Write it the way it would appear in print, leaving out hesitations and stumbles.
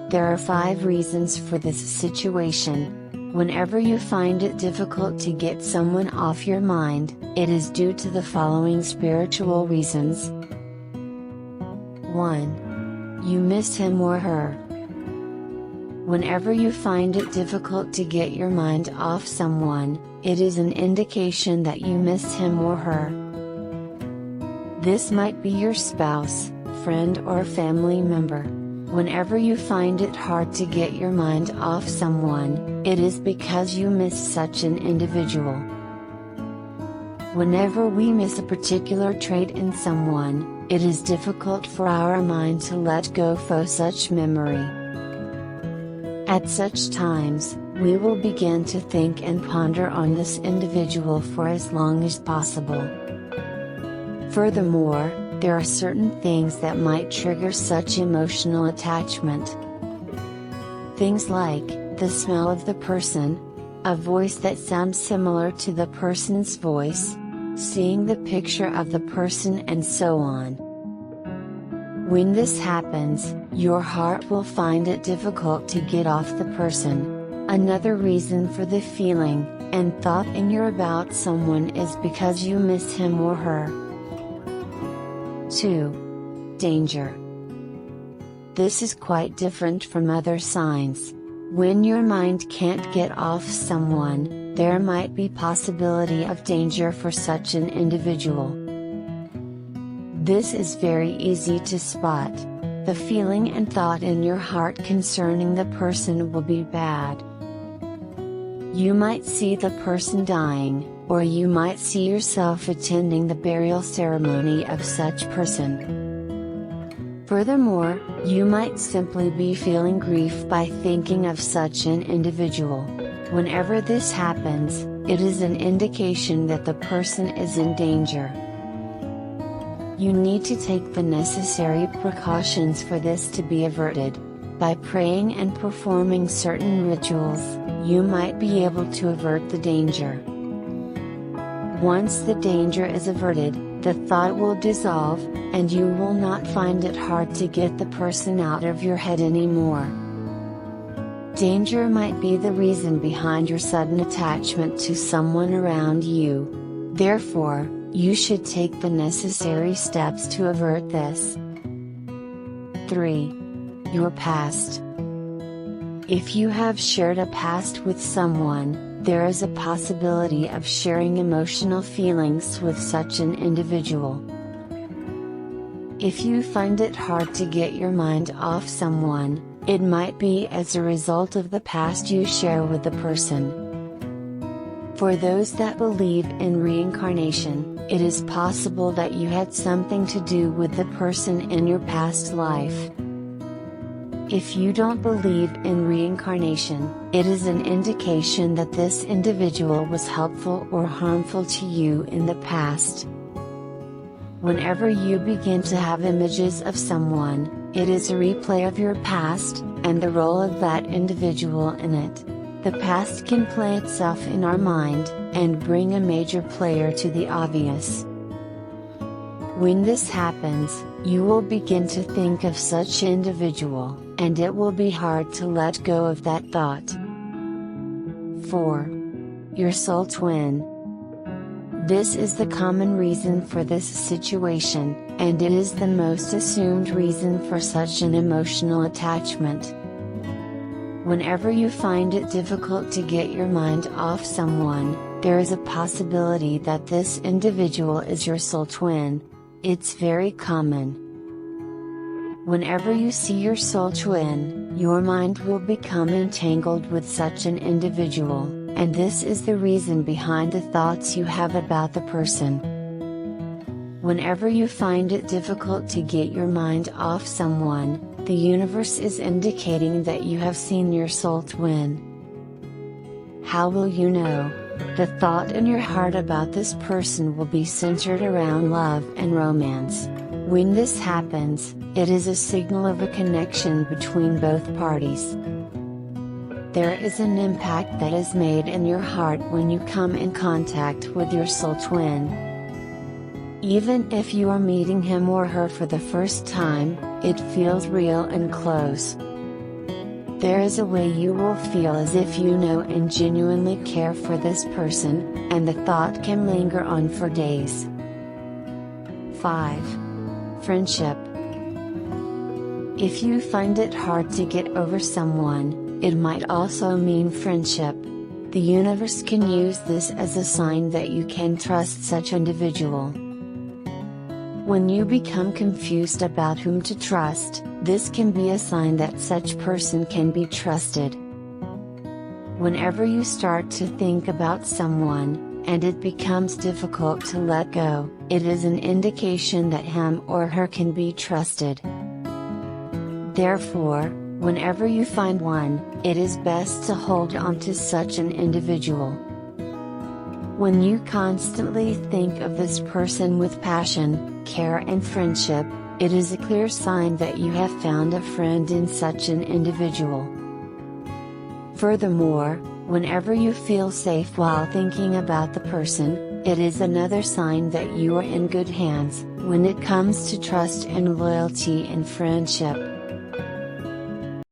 There are 5 reasons for this situation. Whenever you find it difficult to get someone off your mind, it is due to the following spiritual reasons. 1. You miss him or her. Whenever you find it difficult to get your mind off someone, it is an indication that you miss him or her. This might be your spouse, friend or family member. Whenever you find it hard to get your mind off someone, it is because you miss such an individual. Whenever we miss a particular trait in someone, it is difficult for our mind to let go of such memory. At such times, we will begin to think and ponder on this individual for as long as possible. Furthermore, there are certain things that might trigger such emotional attachment. Things like, the smell of the person, a voice that sounds similar to the person's voice, seeing the picture of the person and so on. When this happens, your heart will find it difficult to get off the person. Another reason for the feeling and thought in your about someone is because you miss him or her. 2. Danger. This is quite different from other signs. When your mind can't get off someone, there might be possibility of danger for such an individual. This is very easy to spot. The feeling and thought in your heart concerning the person will be bad. You might see the person dying, or you might see yourself attending the burial ceremony of such person. Furthermore, you might simply be feeling grief by thinking of such an individual. Whenever this happens, it is an indication that the person is in danger. You need to take the necessary precautions for this to be averted. By praying and performing certain rituals, you might be able to avert the danger. Once the danger is averted, the thought will dissolve, and you will not find it hard to get the person out of your head anymore. Danger might be the reason behind your sudden attachment to someone around you. Therefore, you should take the necessary steps to avert this. 3. Your past. If you have shared a past with someone, there is a possibility of sharing emotional feelings with such an individual. If you find it hard to get your mind off someone, it might be as a result of the past you share with the person. For those that believe in reincarnation, it is possible that you had something to do with the person in your past life. If you don't believe in reincarnation, it is an indication that this individual was helpful or harmful to you in the past. Whenever you begin to have images of someone, it is a replay of your past, and the role of that individual in it. The past can play itself in our mind, and bring a major player to the obvious. When this happens, you will begin to think of such individual, and it will be hard to let go of that thought. 4. Your soul twin. This is the common reason for this situation, and it is the most assumed reason for such an emotional attachment. Whenever you find it difficult to get your mind off someone, there is a possibility that this individual is your soul twin. It's very common. Whenever you see your soul twin, your mind will become entangled with such an individual, and this is the reason behind the thoughts you have about the person. Whenever you find it difficult to get your mind off someone, the universe is indicating that you have seen your soul twin. How will you know? The thought in your heart about this person will be centered around love and romance. When this happens, it is a signal of a connection between both parties. There is an impact that is made in your heart when you come in contact with your soul twin. Even if you are meeting him or her for the first time, it feels real and close. There is a way you will feel as if you know and genuinely care for this person, and the thought can linger on for days. 5. Friendship. If you find it hard to get over someone, it might also mean friendship. The universe can use this as a sign that you can trust such individual. When you become confused about whom to trust, this can be a sign that such person can be trusted. Whenever you start to think about someone, and it becomes difficult to let go, it is an indication that him or her can be trusted. Therefore, whenever you find one, it is best to hold on to such an individual. When you constantly think of this person with passion, care and friendship, it is a clear sign that you have found a friend in such an individual. Furthermore, whenever you feel safe while thinking about the person, it is another sign that you are in good hands, when it comes to trust and loyalty and friendship.